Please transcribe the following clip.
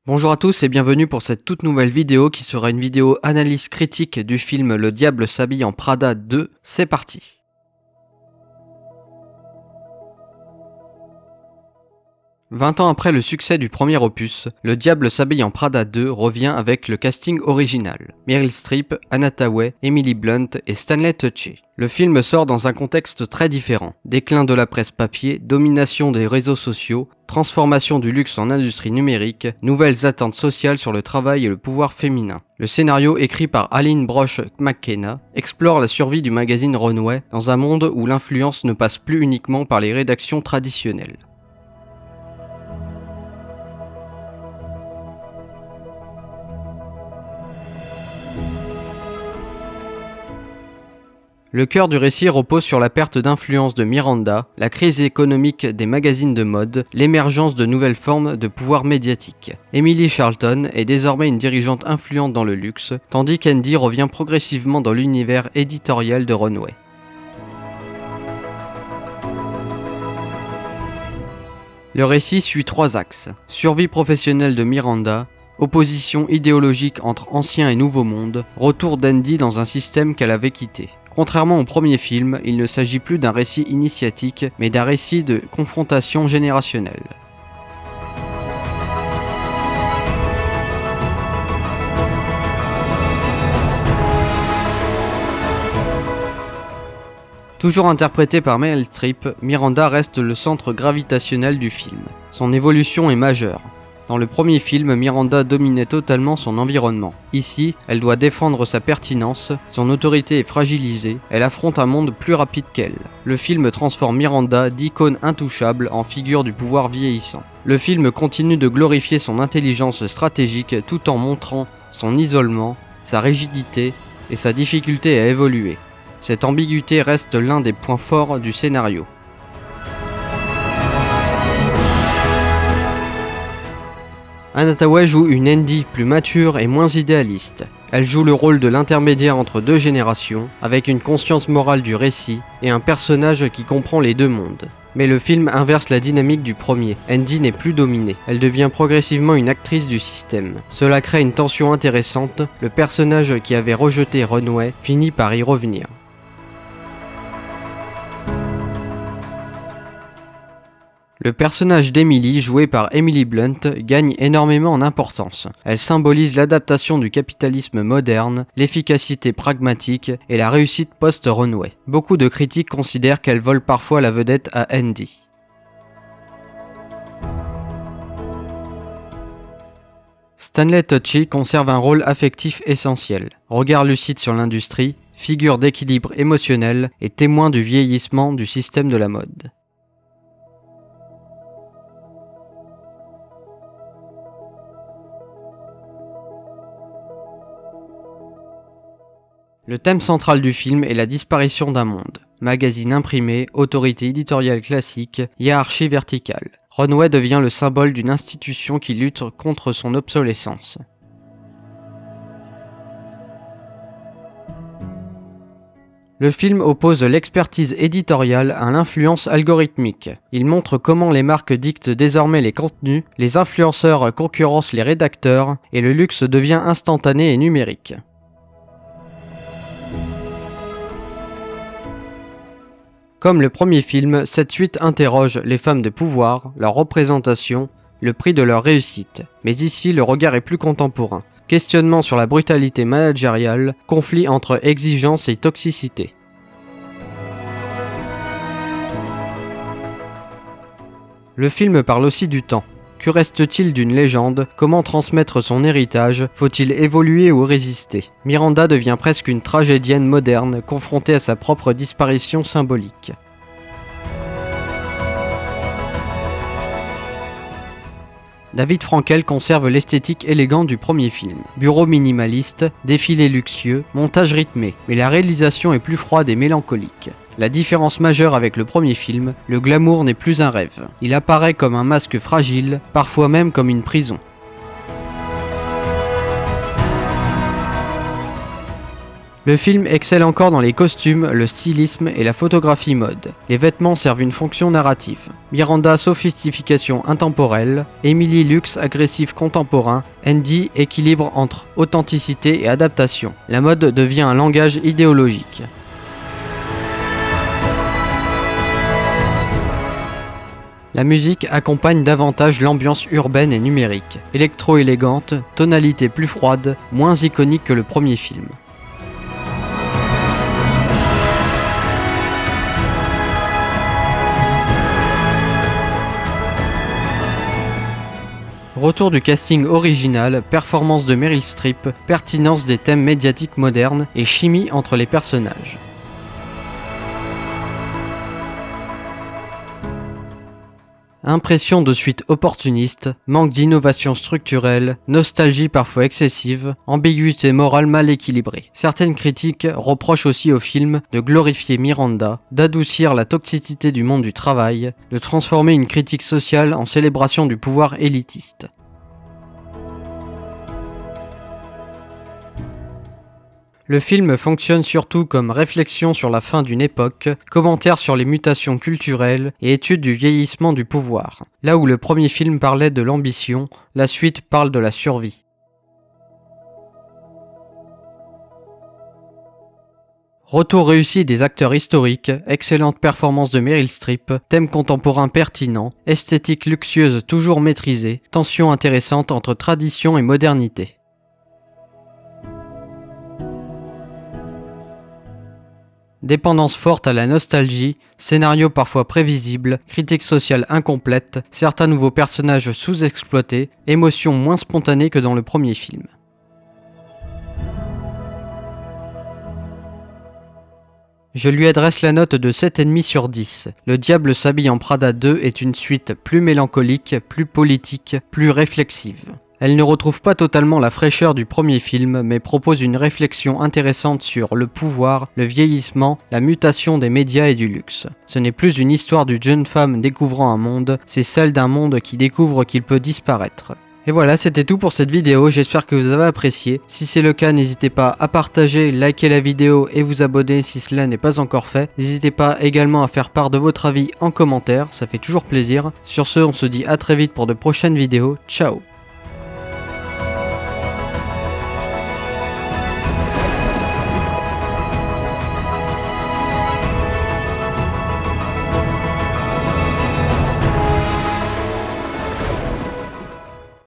Bonjour à tous et bienvenue pour cette toute nouvelle vidéo qui sera une vidéo analyse critique du film Le Diable s'habille en Prada 2. C'est parti. « 20 ans après le succès du premier opus, Le Diable s'habille en Prada 2 revient avec le casting original. Meryl Streep, Anna Thaouet, Emily Blunt et Stanley Tucci. Le film sort dans un contexte très différent. Déclin de la presse papier, domination des réseaux sociaux, transformation du luxe en industrie numérique, nouvelles attentes sociales sur le travail et le pouvoir féminin. Le scénario, écrit par Aline Brosh McKenna, explore la survie du magazine Runway dans un monde où l'influence ne passe plus uniquement par les rédactions traditionnelles. Le cœur du récit repose sur la perte d'influence de Miranda, la crise économique des magazines de mode, l'émergence de nouvelles formes de pouvoir médiatique. Emily Charlton est désormais une dirigeante influente dans le luxe, tandis qu'Andy revient progressivement dans l'univers éditorial de Runway. Le récit suit trois axes. Survie professionnelle de Miranda, opposition idéologique entre ancien et nouveau monde, retour d'Andy dans un système qu'elle avait quitté. Contrairement au premier film, il ne s'agit plus d'un récit initiatique, mais d'un récit de confrontation générationnelle. Toujours interprétée par Meryl Streep, Miranda reste le centre gravitationnel du film. Son évolution est majeure. Dans le premier film, Miranda dominait totalement son environnement. Ici, elle doit défendre sa pertinence, son autorité est fragilisée, elle affronte un monde plus rapide qu'elle. Le film transforme Miranda d'icône intouchable en figure du pouvoir vieillissant. Le film continue de glorifier son intelligence stratégique tout en montrant son isolement, sa rigidité et sa difficulté à évoluer. Cette ambiguïté reste l'un des points forts du scénario. Anna Thaouet joue une Andy plus mature et moins idéaliste. Elle joue le rôle de l'intermédiaire entre deux générations, avec une conscience morale du récit et un personnage qui comprend les deux mondes. Mais le film inverse la dynamique du premier. Andy n'est plus dominée, elle devient progressivement une actrice du système. Cela crée une tension intéressante, le personnage qui avait rejeté Runway finit par y revenir. Le personnage d'Emily, joué par Emily Blunt, gagne énormément en importance. Elle symbolise l'adaptation du capitalisme moderne, l'efficacité pragmatique et la réussite post-Runway. Beaucoup de critiques considèrent qu'elle vole parfois la vedette à Andy. Stanley Tucci conserve un rôle affectif essentiel. Regard lucide sur l'industrie, figure d'équilibre émotionnel et témoin du vieillissement du système de la mode. Le thème central du film est la disparition d'un monde. Magazine imprimé, autorité éditoriale classique, hiérarchie verticale. Runway devient le symbole d'une institution qui lutte contre son obsolescence. Le film oppose l'expertise éditoriale à l'influence algorithmique. Il montre comment les marques dictent désormais les contenus, les influenceurs concurrencent les rédacteurs, et le luxe devient instantané et numérique. Comme le premier film, cette suite interroge les femmes de pouvoir, leur représentation, le prix de leur réussite. Mais ici, le regard est plus contemporain. Questionnement sur la brutalité managériale, conflit entre exigence et toxicité. Le film parle aussi du temps. Que reste-t-il d'une légende? Comment transmettre son héritage? Faut-il évoluer ou résister? Miranda devient presque une tragédienne moderne, confrontée à sa propre disparition symbolique. David Frankel conserve l'esthétique élégante du premier film. Bureau minimaliste, défilé luxueux, montage rythmé, mais la réalisation est plus froide et mélancolique. La différence majeure avec le premier film, le glamour n'est plus un rêve. Il apparaît comme un masque fragile, parfois même comme une prison. Le film excelle encore dans les costumes, le stylisme et la photographie mode. Les vêtements servent une fonction narrative. Miranda sophistication intemporelle, Emily luxe agressif contemporain, Andy équilibre entre authenticité et adaptation. La mode devient un langage idéologique. La musique accompagne davantage l'ambiance urbaine et numérique, électro-élégante, tonalité plus froide, moins iconique que le premier film. Retour du casting original, performance de Meryl Streep, pertinence des thèmes médiatiques modernes et chimie entre les personnages. Impression de suite opportuniste, manque d'innovation structurelle, nostalgie parfois excessive, ambiguïté morale mal équilibrée. Certaines critiques reprochent aussi au film de glorifier Miranda, d'adoucir la toxicité du monde du travail, de transformer une critique sociale en célébration du pouvoir élitiste. Le film fonctionne surtout comme réflexion sur la fin d'une époque, commentaire sur les mutations culturelles et étude du vieillissement du pouvoir. Là où le premier film parlait de l'ambition, la suite parle de la survie. Retour réussi des acteurs historiques, excellente performance de Meryl Streep, thème contemporain pertinent, esthétique luxueuse toujours maîtrisée, tension intéressante entre tradition et modernité. Dépendance forte à la nostalgie, scénario parfois prévisible, critique sociale incomplète, certains nouveaux personnages sous-exploités, émotions moins spontanées que dans le premier film. Je lui adresse la note de 7,5 sur 10. Le Diable s'habille en Prada 2 est une suite plus mélancolique, plus politique, plus réflexive. Elle ne retrouve pas totalement la fraîcheur du premier film, mais propose une réflexion intéressante sur le pouvoir, le vieillissement, la mutation des médias et du luxe. Ce n'est plus une histoire d'une jeune femme découvrant un monde, c'est celle d'un monde qui découvre qu'il peut disparaître. Et voilà, c'était tout pour cette vidéo, j'espère que vous avez apprécié. Si c'est le cas, n'hésitez pas à partager, liker la vidéo et vous abonner si cela n'est pas encore fait. N'hésitez pas également à faire part de votre avis en commentaire, ça fait toujours plaisir. Sur ce, on se dit à très vite pour de prochaines vidéos, ciao.